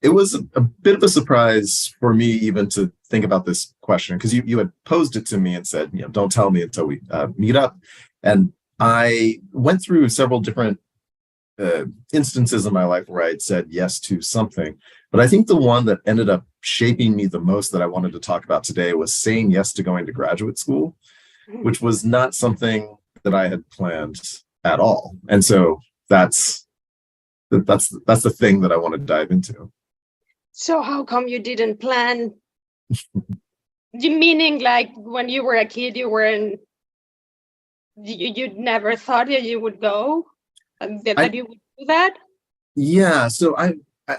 It was a bit of a surprise for me even to think about this question because you had posed it to me and said, don't tell me until we meet up. And I went through several different instances in my life where I had said yes to something. But I think the one that ended up shaping me the most that I wanted to talk about today was saying yes to going to graduate school, which was not something that I had planned at all. And so that's the thing that I want to dive into. So how come you didn't plan? Meaning, like when you were a kid, you never thought that you would go, that you would do that? Yeah. So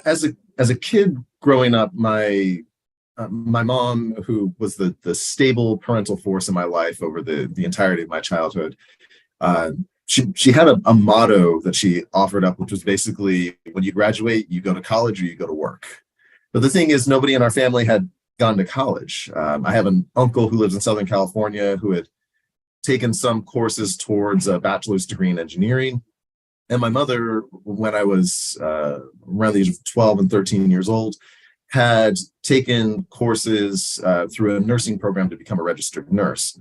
as a kid growing up, my mom, who was the stable parental force in my life over the entirety of my childhood, she had a motto that she offered up, which was basically, when you graduate, you go to college or you go to work. But the thing is, nobody in our family had gone to college. I have an uncle who lives in Southern California who had taken some courses towards a bachelor's degree in engineering. And my mother, when I was around the age of 12 and 13 years old, had taken courses through a nursing program to become a registered nurse.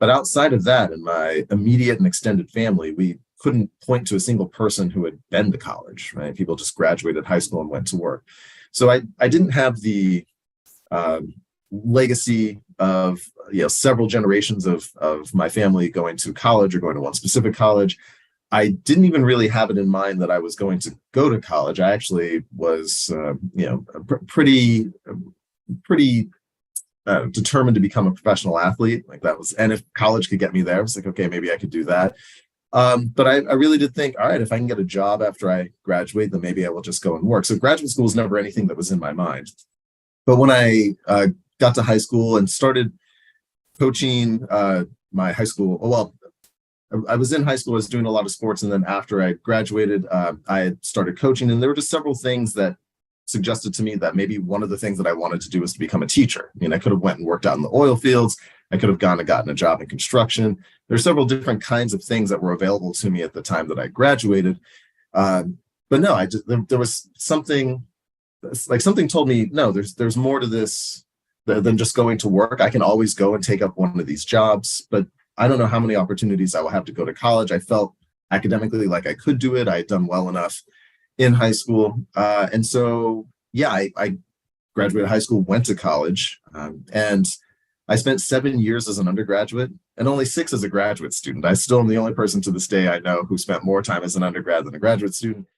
But outside of that, in my immediate and extended family, we couldn't point to a single person who had been to college, right? People just graduated high school and went to work. So I didn't have the legacy of several generations of my family going to college or going to one specific college. I didn't even really have it in mind that I was going to go to college. I actually was pretty determined to become a professional athlete. Like that was, and if college could get me there, I was like, okay, maybe I could do that. But I really did think, all right, if I can get a job after I graduate, then maybe I will just go and work. So graduate school was never anything that was in my mind. But when I got to high school and started coaching my high school, well, I was in high school, I was doing a lot of sports. And then after I graduated, I had started coaching. And there were just several things that suggested to me that maybe one of the things that I wanted to do was to become a teacher. I mean, I could have went and worked out in the oil fields. I could have gone and gotten a job in construction. There's several different kinds of things that were available to me at the time that I graduated. But no, there was something, like something told me, no, there's more to this than just going to work. I can always go and take up one of these jobs, but I don't know how many opportunities I will have to go to college. I felt academically like I could do it. I had done well enough in high school. And so, yeah, I graduated high school, went to college, and I spent 7 years as an undergraduate and only 6 as a graduate student. I still am the only person to this day I know who spent more time as an undergrad than a graduate student.